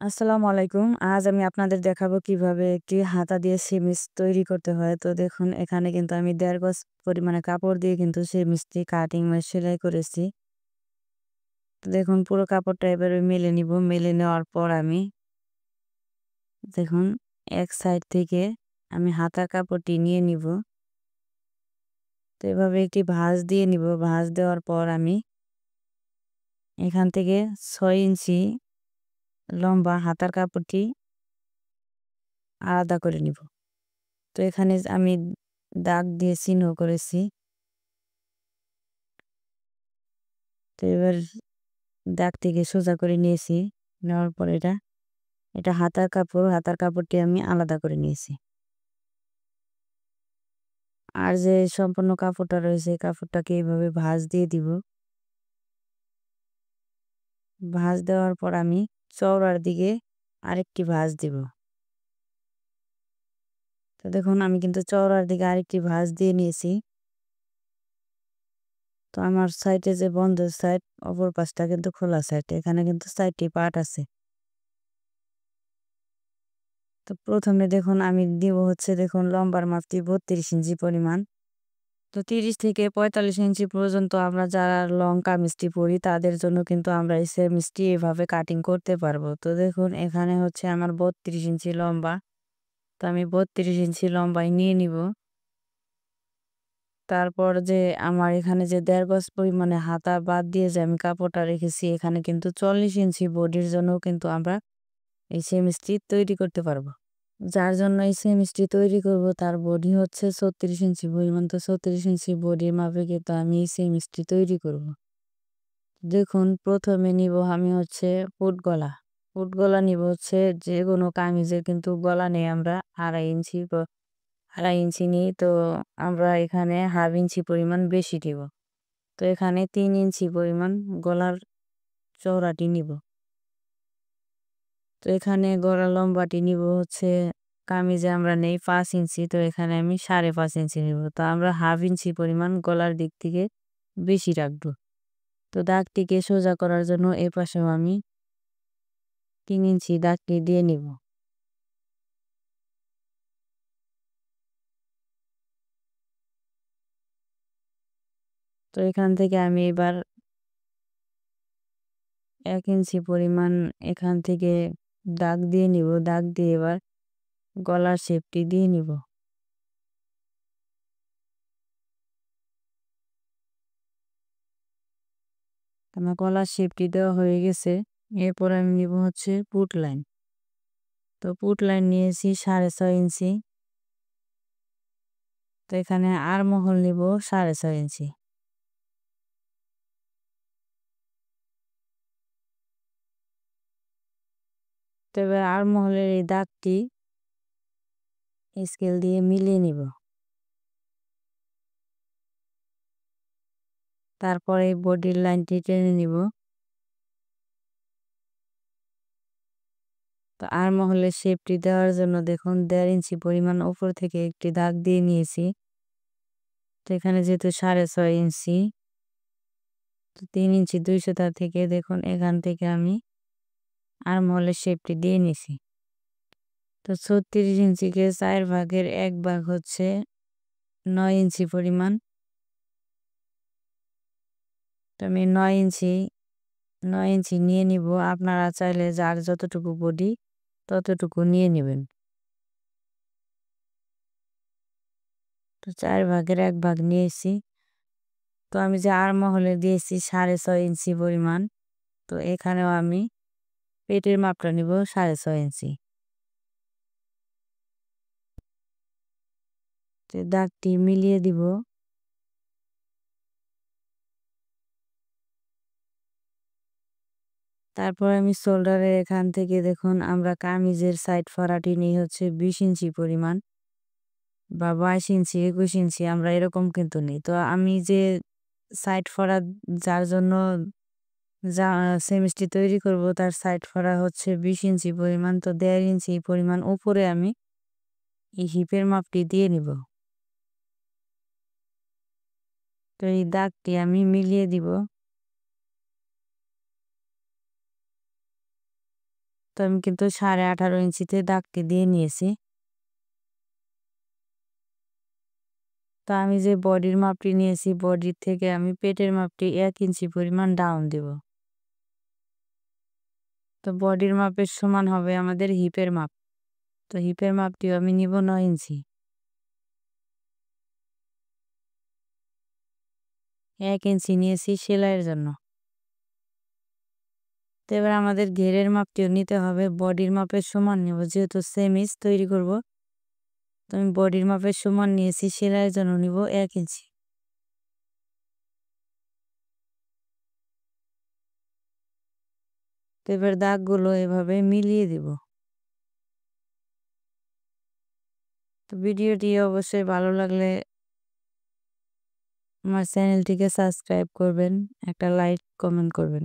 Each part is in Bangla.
আসসালামু আলাইকুম। আজ আমি আপনাদের দেখাবো কিভাবে একটি হাতা দিয়ে সিমিজ তৈরি করতে হয়। তো দেখুন এখানে কিন্তু আমি ১.৫ গজ পরিমাণে কাপড় দিয়ে কিন্তু সিমিজটি কাটিং সেলাই করেছি। তো দেখুন পুরো কাপড়টা এভাবে মেলে নিব। মেলে নেওয়ার পর আমি দেখুন এক সাইড থেকে আমি হাতার কাপড়টি নিয়ে নিব। তো এভাবে একটি ভাঁজ দিয়ে নিব। ভাঁজ দেওয়ার পর আমি এখান থেকে ৬ ইঞ্চি লম্বা হাতার কাপড়টি আলাদা করে নিব। তো এখানে আমি দাগ দিয়ে চিহ্ন করেছি। তো এবার দাগটিকে সোজা করে নিয়েছি। নেওয়ার পর এটা হাতার কাপড়। হাতার কাপড়টি আমি আলাদা করে নিয়েছি। আর যে সম্পূর্ণ কাপড়টা রয়েছে এই কাপড়টাকে এইভাবে ভাঁজ দিয়ে দিব। ভাঁজ দেওয়ার পর আমি চওড়ার দিকে আরেকটি ভাঁজ দিব। তো দেখুন আমি কিন্তু চওড়ার দিকে আরেকটি ভাঁজ দিয়ে নিয়েছি। তো আমার সাইডে যে বন্ধ সাইড অপর পাশটা কিন্তু খোলা সাইড। এখানে কিন্তু ৪টি পার্ট আছে। তো প্রথমে দেখুন আমি দিব হচ্ছে দেখুন লম্বার মাপটি ৩২ ইঞ্চি পরিমাণ। তো ৩০ থেকে ৪৫ ইঞ্চি পর্যন্ত আমরা যারা লং কামিজটি পরি তাদের জন্য কিন্তু আমরা এই সেমিজটি এভাবে কাটিং করতে পারবো। তো দেখুন এখানে হচ্ছে আমার ৩২ ইঞ্চি লম্বা। তো আমি ৩২ ইঞ্চি লম্বাই নিয়ে নিব। তারপর যে আমার এখানে যে ১.৫ গজ পরিমাণে হাতা বাদ দিয়ে যে আমি কাপড়টা রেখেছি এখানে কিন্তু ৪০ ইঞ্চি বডির জন্য কিন্তু আমরা এই সেমিজটি তৈরি করতে পারবো। যার জন্য এই সেমিজটি তৈরি করব তার বডি হচ্ছে ৩৬ ইঞ্চি পরিমাণ। তো ৩৬ ইঞ্চি বডির মাপে কিন্তু আমি এই সেমিজটি তৈরি করব। দেখুন প্রথমে নিব আমি হচ্ছে ফুট গলা। ফুট গলা নিব হচ্ছে যে কোনো কামিজের কিন্তু গলা নেই আমরা ২.৫ ইঞ্চি ২.৫ ইঞ্চি নিই। তো আমরা এখানে ১/২ ইঞ্চি পরিমাণ বেশি দিব। তো এখানে ৩ ইঞ্চি পরিমাণ গলার চওড়াটি নিব। তো এখানে গলার লম্বাটি নিব হচ্ছে কামিজে আমরা নেই ৫ ইঞ্চি। তো এখানে আমি ৫.৫ ইঞ্চি নিব। তো আমরা ১/২ ইঞ্চি পরিমাণ গলার দিক থেকে বেশি রাখবো। তো দাগটিকে সোজা করার জন্য এ পাশেও আমি ৩ ইঞ্চি দাগটি দিয়ে নিব। তো এখান থেকে আমি এবার ১ ইঞ্চি পরিমাণ এখান থেকে দাগ দিয়ে নিব। দাগ দিয়ে এবার গলার শেপটি দিয়ে নিব। আমার গলার শেপটি দেওয়া হয়ে গেছে। এরপর আমি নিব হচ্ছে পুট লাইন। তো পুট লাইন নিয়েছি ৬.৫ ইঞ্চি। তো এখানে আরমহল নিব ৬.৫ ইঞ্চি। তো এবার আরমহলের এই দাগটি স্কেল দিয়ে মিলিয়ে নিব। তারপরে এই বডির লাইনটি টেনে নিব। তো আরমহলের শেপটি দেওয়ার জন্য দেখুন ১.৫ ইঞ্চি পরিমাণ উপর থেকে একটি দাগ দিয়ে নিয়েছি। তো এখানে যেহেতু ৬.৫ ইঞ্চি, তো ৩ ইঞ্চি ২০০ থেকে দেখুন এখান থেকে আমি আরমহলের শেপটি দিয়ে নিছি। তো ৩৬ ইঞ্চিকে ৪ ভাগের ১ ভাগ হচ্ছে ৯ ইঞ্চি পরিমাণ। তো আমি ৯ ইঞ্চি নিয়ে নিব। আপনারা চাইলে যার যতটুকু বডি ততটুকু নিয়ে নেবেন। তো ৪ ভাগের ১ ভাগ নিয়েছি। তো আমি যে আরমহলে দিয়েছি ৬.৫ ইঞ্চি পরিমাণ। তো এখানেও আমি পেটের মাপটা নিব ৬.৫ ইঞ্চি। তো দাগটি মিলিয়ে দিব। তারপর আমি শোল্ডারের এখান থেকে দেখুন আমরা কামিজের সাইড ফরাটি নিই হচ্ছে ২০ ইঞ্চি পরিমাণ বা ২২ ইঞ্চি ২১ ইঞ্চি আমরা এরকম কিন্তু নিই। তো আমি যে সাইড ফরা যার জন্য যা সেমিজটি তৈরি করব তার সাইড ফরা হচ্ছে ২০ ইঞ্চি পরিমাণ। তো ১.৫ ইঞ্চি পরিমাণ উপরে আমি এই হিপের মাপটি দিয়ে নিব। তো এই দাগটি আমি মিলিয়ে দিব। তো আমি কিন্তু 18.5 ইঞ্চিতে দাগটি দিয়ে নিয়েছি। তো আমি যে বডির মাপটি নিয়েছি, বডির থেকে আমি পেটের মাপটি 1 ইঞ্চি পরিমাণ ডাউন দিব। তো বডির মাপের সমান হবে আমাদের হিপের মাপ। তো হিপের মাপটিও আমি নিব 9 ইঞ্চি। 1 ইঞ্চি নিয়েছি সেলাইয়ের জন্য। তো এবার আমাদের ঘেরের মাপটিও নিতে হবে, বডির মাপের সমান নিব, যেহেতু সেমিজ তৈরি করব। তো আমি বডির মাপের সমান নিয়েছি, সেলাইয়ের জন্য নিব 1 ইঞ্চি। তো এবার দাগগুলো এভাবে মিলিয়ে দিব। তো ভিডিওটি অবশ্যই ভালো লাগলে আমার চ্যানেলটিকে সাবস্ক্রাইব করবেন, একটা লাইক কমেন্ট করবেন।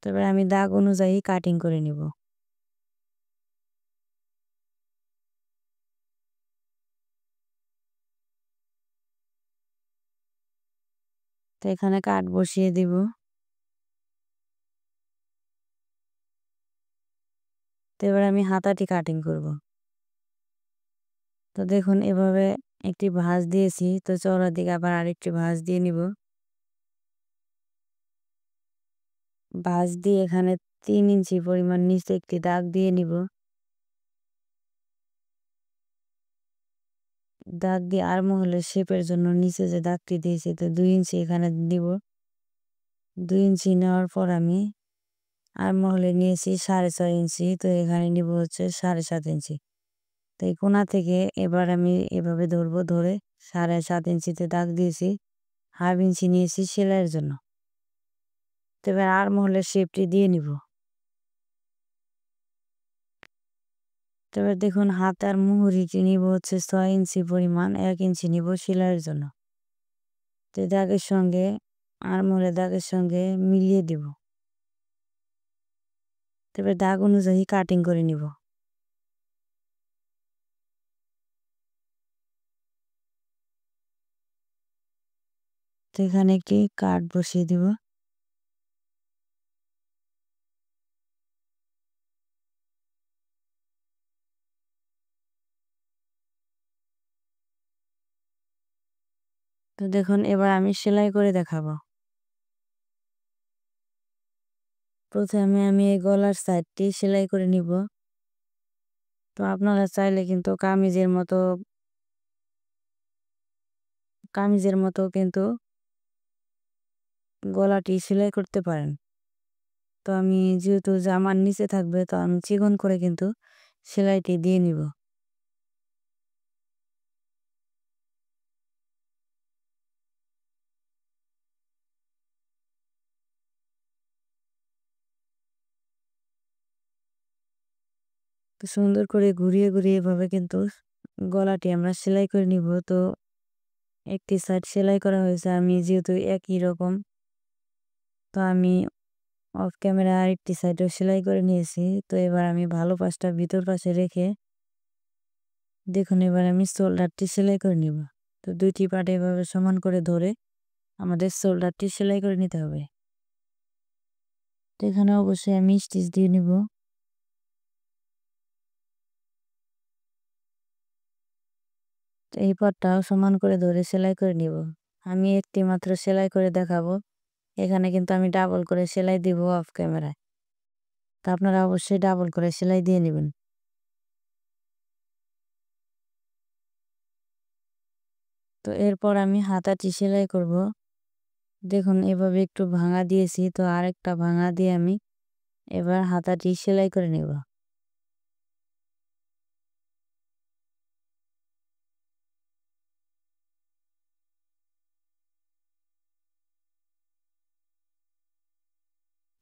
তবে আমি দাগ অনুযায়ী কাটিং করে নিব। তো এখানে কাট বসিয়ে দিব। তো এবার আমি হাতাটি কাটিং করব। তো দেখুন এভাবে একটি ভাঁজ দিয়েছি, তো চওড়ার দিকে আবার আরেকটি ভাঁজ দিয়ে নিব। ভাঁজ দিয়ে এখানে 3 ইঞ্চি পরিমাণ নিচে একটি দাগ দিয়ে নিব। দাগ দিয়ে আর্মহোলের শেপের জন্য নিচে যে দাগটি দিয়েছি, তো 2 ইঞ্চি এখানে দিব। 2 ইঞ্চি নেওয়ার পর আমি আর্মহোলে নিয়েছি 6.5 ইঞ্চি, তো এখানে নিব হচ্ছে 7.5 ইঞ্চি। তো এই কোণা থেকে এবার আমি এভাবে ধরবো, ধরে 7.5 ইঞ্চিতে দাগ দিয়েছি। 1/2 ইঞ্চি নিয়েছি সেলাইয়ের জন্য। তো এবার আর্মহোলের শেপটি দিয়ে নিব। তো এবার দেখুন হাতার মুহুরিটি নিব হচ্ছে 6 ইঞ্চি পরিমাণ, 1 ইঞ্চি নিব সেলাইয়ের জন্য। তো দাগের সঙ্গে আর্মহোলের দাগের সঙ্গে মিলিয়ে দিব। তো এবার দাগ অনুযায়ী কাটিং করে নিব। তো এখানে একটি কাট বসিয়ে দিব। তো দেখুন এবার আমি সেলাই করে দেখাবো। প্রথমে আমি এই গলার সাইডটি সেলাই করে নিব। তো আপনারা চাইলে কিন্তু কামিজের মতো কিন্তু গলাটি সেলাই করতে পারেন। তো আমি যেহেতু জামার নিচে থাকবে, তো আমি চিকন করে কিন্তু সেলাইটি দিয়ে নিব। তো সুন্দর করে ঘুরিয়ে ঘুরিয়ে এভাবে কিন্তু গলাটি আমরা সেলাই করে নিব। তো একটি সাইড সেলাই করা হয়েছে, আমি যেহেতু একই রকম, তো আমি অফ ক্যামেরা আরেকটি সাইডও সেলাই করে নিয়েছি। তো এবার আমি ভালো পাশটা ভিতর পাশে রেখে দেখুন এবার আমি শোল্ডারটি সেলাই করে নিব। তো দুইটি পার্ট এভাবে সমান করে ধরে আমাদের শোল্ডারটি সেলাই করে নিতে হবে। তো এখানে অবশ্যই আমি স্টিচ দিয়ে নিব। তো এই পার্টটাও সমান করে ধরে সেলাই করে নিব। আমি একটি মাত্র সেলাই করে দেখাবো। এখানে কিন্তু আমি ডাবল করে সেলাই দিব অফ ক্যামেরায়। তো আপনারা অবশ্যই ডাবল করে সেলাই দিয়ে নেবেন। তো এরপর আমি হাতাটি সেলাই করব। দেখুন এভাবে একটু ভাঙা দিয়েছি, তো আরেকটা ভাঙা দিয়ে আমি এবার হাতাটি সেলাই করে নেব।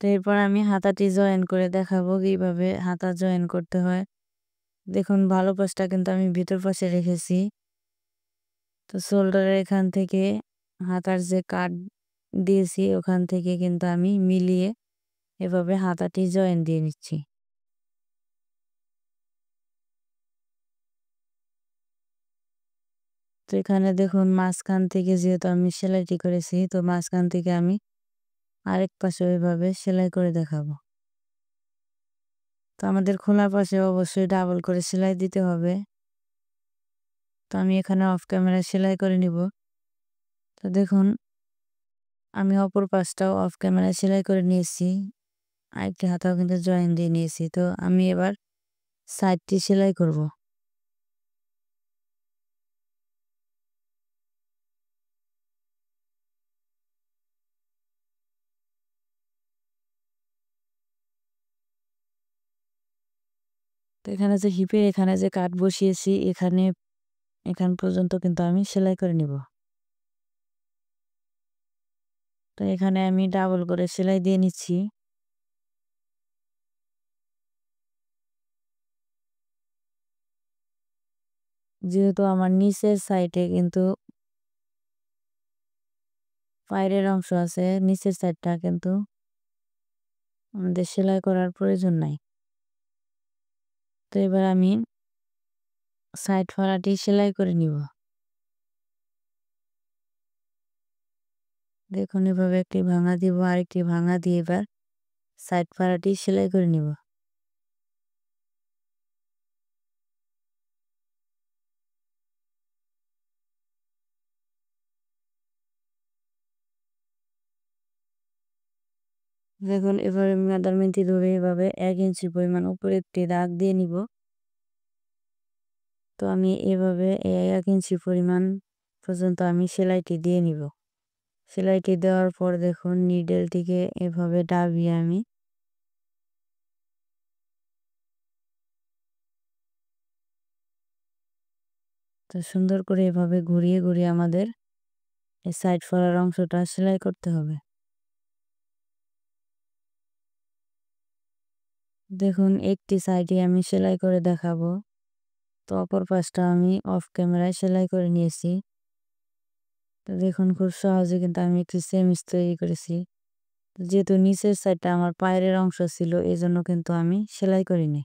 তো এরপর আমি হাতাটি জয়েন করে দেখাবো কিভাবে হাতা জয়েন করতে হয়। দেখুন ভালো পাশটা কিন্তু আমি ভিতর পাশে রেখেছি। তো শোল্ডারের এখান থেকে হাতার যে কাট দিয়েছি ওখান থেকে কিন্তু আমি মিলিয়ে এভাবে হাতাটি জয়েন দিয়ে নিচ্ছি। তো তো এখানে দেখুন মাঝখান থেকে যেহেতু আমি সেলাইটি করেছি, তো মাঝখান থেকে আমি আরেক পাশে ওইভাবে সেলাই করে দেখাবো। তো আমাদের খোলা পাশে অবশ্যই ডাবল করে সেলাই দিতে হবে। তো আমি এখানে অফ ক্যামেরা সেলাই করে নিব। তো দেখুন আমি অপর পাশটাও অফ ক্যামেরা সেলাই করে নিয়েছি। আরেকটি হাতাও কিন্তু জয়েন দিয়ে নিয়েছি। তো আমি এবার সাইডটি সেলাই করব। তো এখানে যে হিপের এখানে যে কাট বসিয়েছি এখান পর্যন্ত কিন্তু আমি সেলাই করে নিব। তো এখানে আমি ডাবল করে সেলাই দিয়ে নিচ্ছি। যেহেতু আমার নিচের সাইডে কিন্তু পায়ের অংশ আছে, নিচের সাইডটা কিন্তু আমাদের সেলাই করার প্রয়োজন নাই। তো এবার আমি সাইড ফাড়াটি সেলাই করে নিব। দেখুন এভাবে একটি ভাঙা দিব, আরেকটি ভাঙা দিয়ে এবার সাইড ফাড়াটি সেলাই করে নিব। দেখুন এভাবে মেজারমেন্টটি ধরে এভাবে ১ ইঞ্চি পরিমাণ উপরে একটি দাগ দিয়ে নিব। তো আমি এভাবে ১ ইঞ্চি পরিমাণ পর্যন্ত আমি সেলাইটি দিয়ে নিব। সেলাইটি দেওয়ার পর দেখুন নিডেলটিকে এভাবে দাবিয়ে আমি তো সুন্দর করে এভাবে ঘুরিয়ে ঘুরিয়ে আমাদের এই সাইড ফলার অংশটা সেলাই করতে হবে। দেখুন একটি সাইডে আমি সেলাই করে দেখাবো। তো অপর পাশটা আমি অফ ক্যামেরায় সেলাই করে নিয়েছি। তো দেখুন খুব সহজে কিন্তু আমি একটি সেমিস তৈরি করেছি। যেহেতু নিচের সাইডটা আমার পায়ের অংশ ছিল, এজন্য কিন্তু আমি সেলাই করিনি।